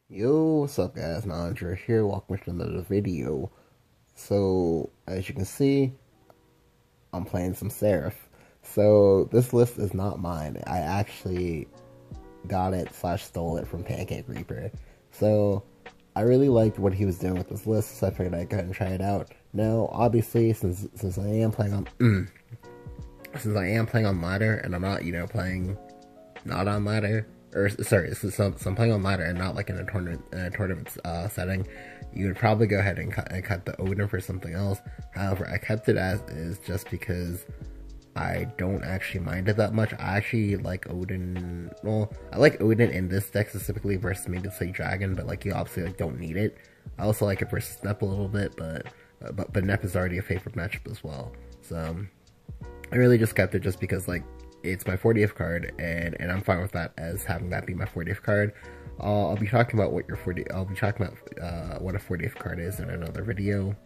Yo, what's up guys, Andre here, welcome to another video. So, as you can see, I'm playing some Seraph. So, this list is not mine. I actually got it / stole it from Pancake Reaper. So, I really liked what he was doing with this list, so I figured I'd go ahead and try it out. Now, obviously, since I am playing on ladder, and I'm not, playing not on ladder, or sorry, so I'm playing on ladder and not like in a tournament setting, you would probably go ahead and cut the Odin for something else. However, I kept it as is just because I don't actually mind it that much. I actually like Odin. Well, I like Odin in this deck specifically versus maybe say Dragon, but like you obviously like don't need it. I also like it versus Nep a little bit, but Nep is already a favorite matchup as well. So I really just kept it just because like it's my 40th card, and I'm fine with that as having that be my 40th card. I'll be talking about what I'll be talking about what a 40th card is in another video.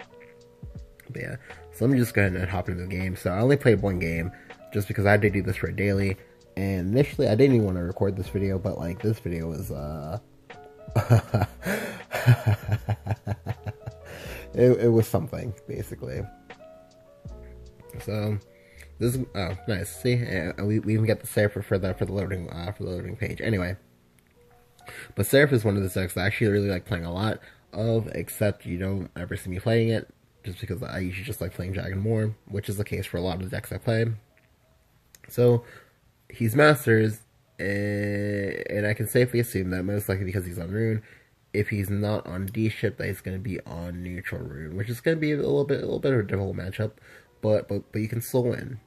But yeah, so let me just go ahead and hop into the game. So I only played one game just because I had to do this for a daily, and initially I didn't even want to record this video, but like this video was it was something basically. So this is, oh nice, see, we even get the seraph for the loading page. Anyway, but seraph is one of the decks I actually really like playing a lot of, except you don't ever see me playing it just because I usually just like playing Dragon more, which is the case for a lot of the decks I play. So he's Masters, and I can safely assume that most likely because he's on Rune. If he's not on D ship, that he's going to be on neutral Rune, which is going to be a little bit of a difficult matchup, but you can still win.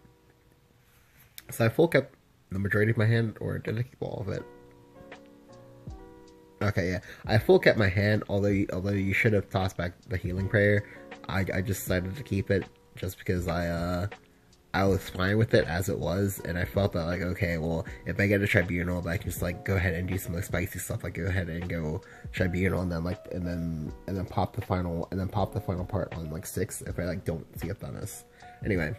So I full kept the majority of my hand, or did I keep all of it? Okay, yeah, I full kept my hand. Although you should have tossed back the healing prayer. I just decided to keep it just because I was fine with it as it was, and I felt that like, okay, well, if I get a tribunal, I can just like go ahead and do some like spicy stuff, like go ahead and go tribunal, and then pop the final part on like 6 if I like don't see a Thanos. Anyway.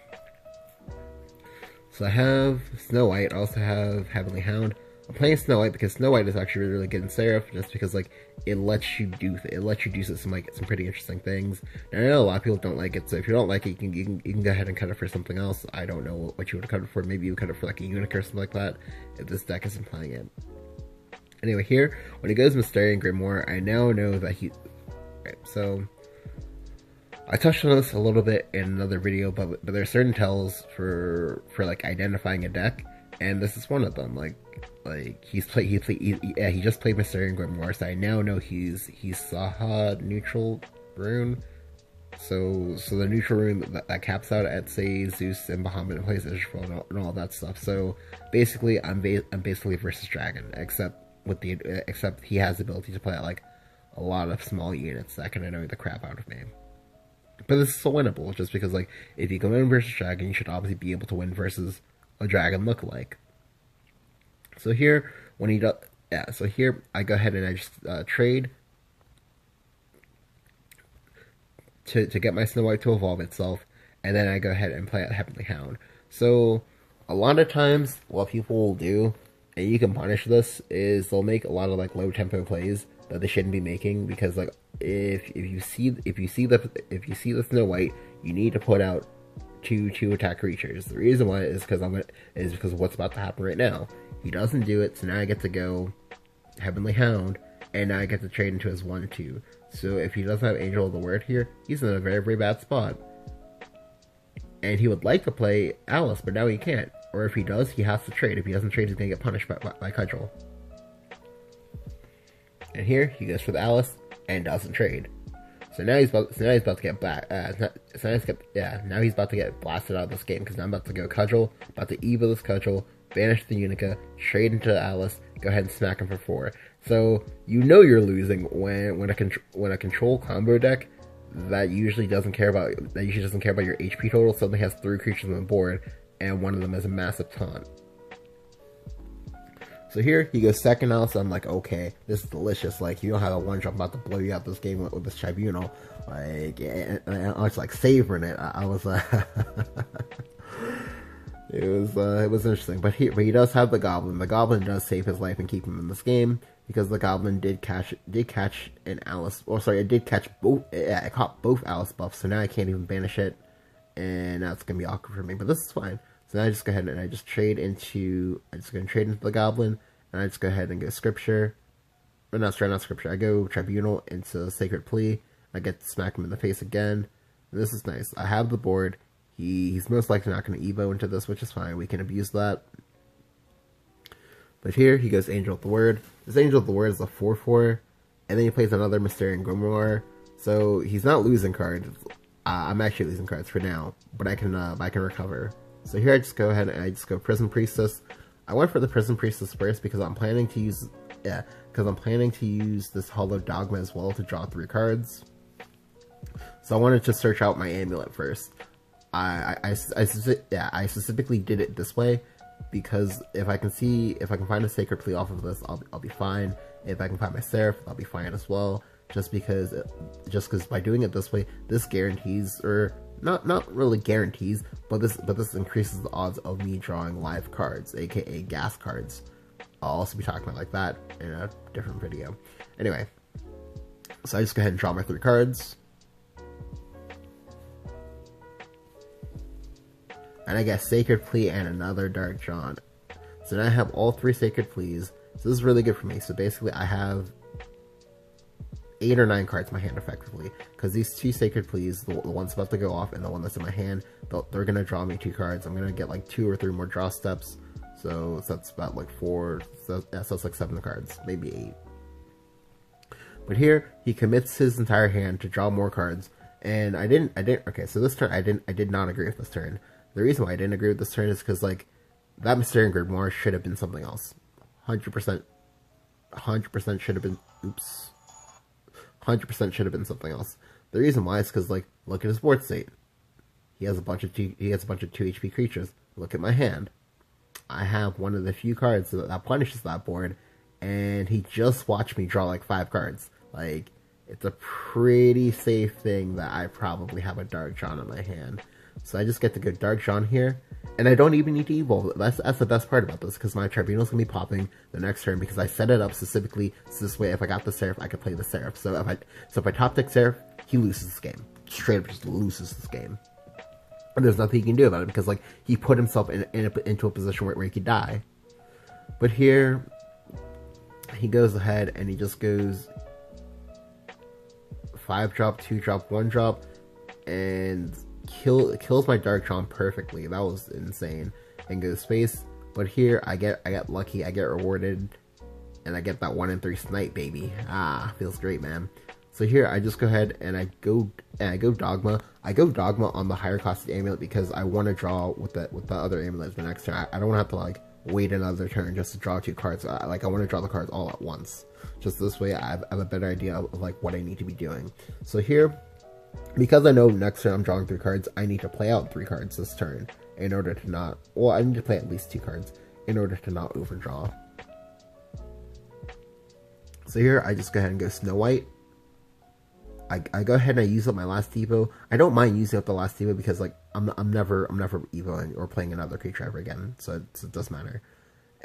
So I have Snow White, I also have Heavenly Hound. I'm playing Snow White because Snow White is actually really, really good in Seraph, just because like it lets you do some pretty interesting things. Now I know a lot of people don't like it, so if you don't like it, you can go ahead and cut it for something else. I don't know what you would cut it for. Maybe you would cut it for like a Unic or something like that if this deck isn't playing it. Anyway, here when he goes Mysterian Grimoire, I now know that he. Right, so I touched on this a little bit in another video, but there are certain tells for like identifying a deck, and this is one of them. Like he just played Mysterian Grimoire, so I now know he's Saha neutral Rune. So the neutral Rune that caps out at say Zeus and Bahamut and plays Israel and all that stuff. So basically, I'm basically versus Dragon, except he has the ability to play like a lot of small units that can annoy the crap out of me. But this is so winnable, just because, like, if you go in versus Dragon, you should obviously be able to win versus a Dragon lookalike. So here, when he does, yeah, so here, I go ahead and I just trade to get my Snow White to evolve itself, and then I go ahead and play out Heavenly Hound. So, a lot of times, what people will do, and you can punish this, is they'll make a lot of, like, low-tempo plays that they shouldn't be making, because, like, if you see the Snow White, you need to put out two attack creatures. The reason why is because of what's about to happen right now. He doesn't do it, so now I get to go Heavenly Hound, and now I get to trade into his 1/2. So if he doesn't have Angel of the Word here, he's in a very, very bad spot. And he would like to play Alice, but now he can't. Or if he does, he has to trade. If he doesn't trade, he's gonna get punished by Cudgel. And here he goes for the Alice and doesn't trade. So now he's about to get back. Now he's about to get blasted out of this game, because now I'm about to go Cudgel, about to Eva this Cudgel, banish the Unica, trade into Alice, go ahead and smack him for 4. So you know you're losing when a control combo deck that usually doesn't care about your HP total suddenly has 3 creatures on the board, and one of them has a massive taunt. So here, he goes second now, so I'm like, okay, this is delicious. Like, you don't have a one-drop about to blow you out this game with this tribunal. Like, and I was like savoring it. I was it was interesting. But he does have the Goblin. The Goblin does save his life and keep him in this game. because the goblin did catch an Alice, or sorry, it did catch both. Yeah, it caught both Alice buffs, so now I can't even banish it, and now it's gonna be awkward for me. But this is fine. So now I just go ahead and I just trade into. I'm just gonna trade into the goblin, and I just go ahead and go scripture. Or not scripture. I go tribunal into sacred plea. I get to smack him in the face again. And this is nice. I have the board. He's most likely not going to evo into this, which is fine. We can abuse that. But here, he goes Angel of the Word. This Angel of the Word is a 4/4. And then he plays another Mysterian Grimoire. So he's not losing cards. I'm actually losing cards for now. But I can recover. So here I just go ahead and I just go Prison Priestess. I went for the Prison Priestess first because I'm planning to use... Yeah, because I'm planning to use this Hollow Dogma as well to draw 3 cards. So I wanted to search out my amulet first. I specifically did it this way because if I can find a Sacred Plea off of this, I'll be fine. If I can find my Seraph, I'll be fine as well. Just because by doing it this way, this guarantees, or not really guarantees, but this increases the odds of me drawing live cards, aka gas cards. I'll also be talking about like that in a different video. Anyway, so I just go ahead and draw my 3 cards. And I get Sacred Plea and another Dark John. So now I have all 3 Sacred Pleas. So this is really good for me. So basically I have 8 or 9 cards in my hand effectively. Because these 2 Sacred Pleas, the one's about to go off and the one that's in my hand, they're going to draw me 2 cards. I'm going to get like 2 or 3 more draw steps. So that's about like 4, so that's like 7 cards, maybe 8. But here, he commits his entire hand to draw more cards. And okay, so this turn, I did not agree with this turn. The reason why I didn't agree with this turn is because, like, that Mysterian Grimoire should have been something else. 100% should have been, 100% should have been something else. The reason why is because, like, look at his board state. He has a bunch of 2 HP creatures. Look at my hand. I have one of the few cards that punishes that board, and he just watched me draw, like, 5 cards. Like, it's a pretty safe thing that I probably have a Dark John in my hand. So I just get to go Dark John here, and I don't even need to evolve. That's the best part about this, because my Tribunal's going to be popping the next turn, because I set it up specifically so this way if I got the Seraph, I could play the Seraph. So if I top deck Seraph, he loses this game. Straight up just loses this game. And there's nothing he can do about it, because, like, he put himself into a position where he could die. But here, he goes ahead and he just goes 5 drop, 2 drop, 1 drop, and kills my Dark John perfectly. That was insane. And goes space. But here I get lucky, I get rewarded, and I get that 1 in 3 snipe, baby. Ah, feels great, man. So here I just go ahead and I go Dogma. I go Dogma on the higher costed amulet because I want to draw with the other amulet the next turn. I don't want to have to like wait another turn just to draw 2 cards. I want to draw the cards all at once. Just this way I have a better idea of like what I need to be doing. So here, because I know next turn I'm drawing 3 cards, I need to play out 3 cards this turn in order to not, well, I need to play at least 2 cards in order to not overdraw. So here I just go ahead and go Snow White. I go ahead and I use up my last Evo. I don't mind using up the last Evo because like I'm never Evoing or playing another creature ever again, so it doesn't matter.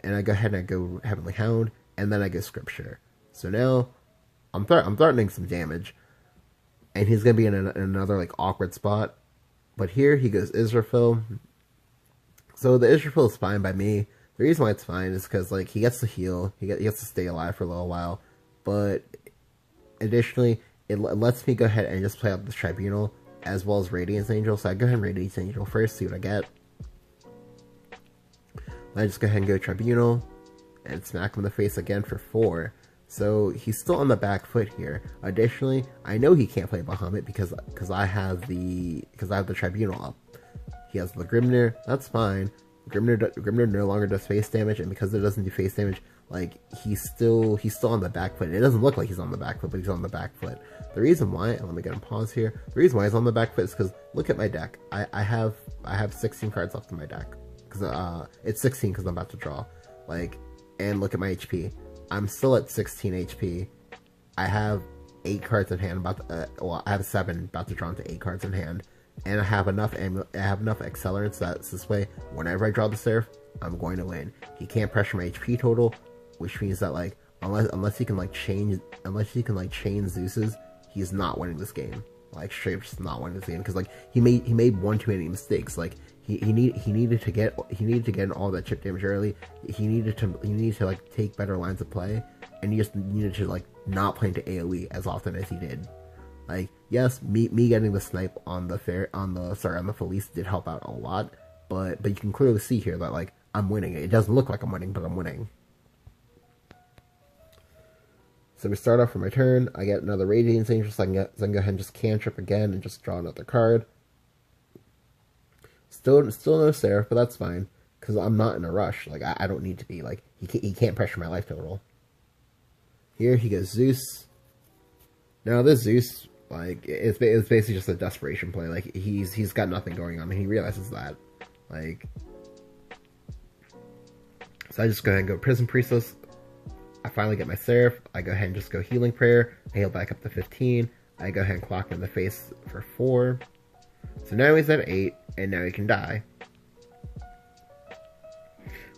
And I go ahead and I go Heavenly Hound, and then I go Scripture. So now I'm threatening some damage, and he's gonna be in another like awkward spot. But here he goes Israfil. So the Israfil is fine by me. The reason why it's fine is because like he gets to heal, he gets to stay alive for a little while, but additionally, it lets me go ahead and just play out this Tribunal as well as Radiance Angel. So I go ahead and Radiance Angel first, see what I get. I just go ahead and go Tribunal and smack him in the face again for 4. So he's still on the back foot here. Additionally, I know he can't play Bahamut because I have the Tribunal up. He has the Grimnir, that's fine. Grimnir no longer does face damage, and because it doesn't do face damage, like he's still on the back foot. It doesn't look like he's on the back foot, but he's on the back foot. The reason why, and let me get him pause here. The reason why he's on the back foot is because look at my deck. I have 16 cards left in my deck because it's 16 because I'm about to draw. Like, and look at my HP. I'm still at 16 HP. I have 8 cards in hand. Well, I have 7, about to draw into 8 cards in hand. And I have enough accelerants that this way, whenever I draw the Seraph, I'm going to win. He can't pressure my HP total, which means that like unless he can like chain Zeus's, he's not winning this game. Like straight up just not winning this game because like he made one too many mistakes. Like he needed to get in all that chip damage early. He needed to like take better lines of play, and he just needed to like not play into AoE as often as he did. Like yes, me getting the snipe on the Felice did help out a lot, but you can clearly see here that like I'm winning. It doesn't look like I'm winning, but I'm winning. So we start off for my turn. I get another Radiance Angel, so I can go ahead and just cantrip again and just draw another card. Still no Seraph, but that's fine because I'm not in a rush. Like I don't need to be. Like he can't pressure my life total. Here he goes Zeus. Now this Zeus, like it's basically just a desperation play. Like he's got nothing going on, and he realizes that. Like so I just go ahead and go Prison Priestess. I finally get my Seraph. I go ahead and just go Healing Prayer. I heal back up to 15. I go ahead and clock him in the face for 4. So now he's at 8, and now he can die.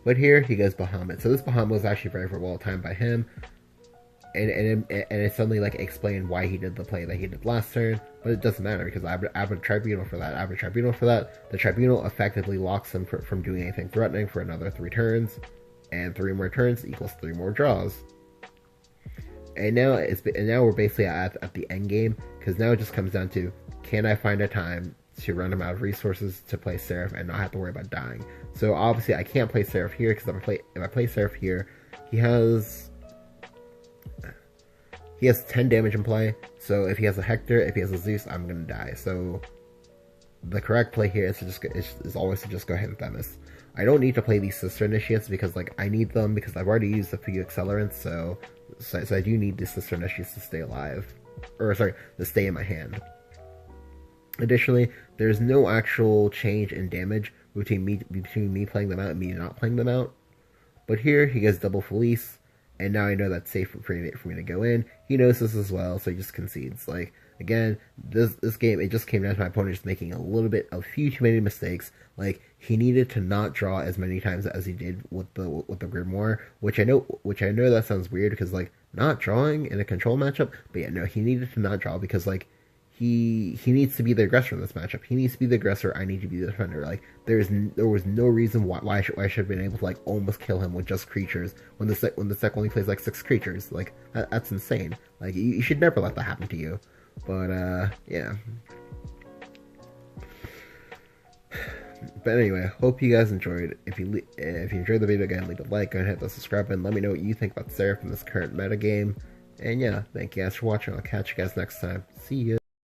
But here he goes Bahamut. So this Bahamut was actually very well timed by him, and it suddenly like explained why he did the play that he did last turn. But it doesn't matter because I have a Tribunal for that. The Tribunal effectively locks him from doing anything threatening for another 3 turns. And 3 more turns equals 3 more draws. And now we're basically at the end game because now it just comes down to, can I find a time to run him out of resources to play Seraph and not have to worry about dying? So obviously I can't play Seraph here because if I play Seraph here, he has 10 damage in play. So if he has a Hector, if he has a Zeus, I'm gonna die. So the correct play here is always to just go ahead and Themis. I don't need to play these Sister Initiates because like I need them because I've already used a few accelerants, so I do need the Sister Initiates to stay alive. Or sorry, to stay in my hand. Additionally, there's no actual change in damage between me playing them out and me not playing them out. But here he gets double Felice, and now I know that's safe for me to go in. He knows this as well, so he just concedes. Like again, this game, it just came down to my opponent just making a few too many mistakes. Like he needed to not draw as many times as he did with the Grimoire, which I know that sounds weird because like not drawing in a control matchup, but yeah, no, he needed to not draw because like he needs to be the aggressor in this matchup. He needs to be the aggressor. I need to be the defender. Like there was no reason why I should have been able to like almost kill him with just creatures when the deck only plays like 6 creatures. Like that's insane. Like you should never let that happen to you. But yeah. But anyway, hope you guys enjoyed. If you enjoyed the video, again, leave a like, go ahead and hit the subscribe button. Let me know what you think about Seraph in this current meta game. And yeah, thank you guys for watching. I'll catch you guys next time. See ya.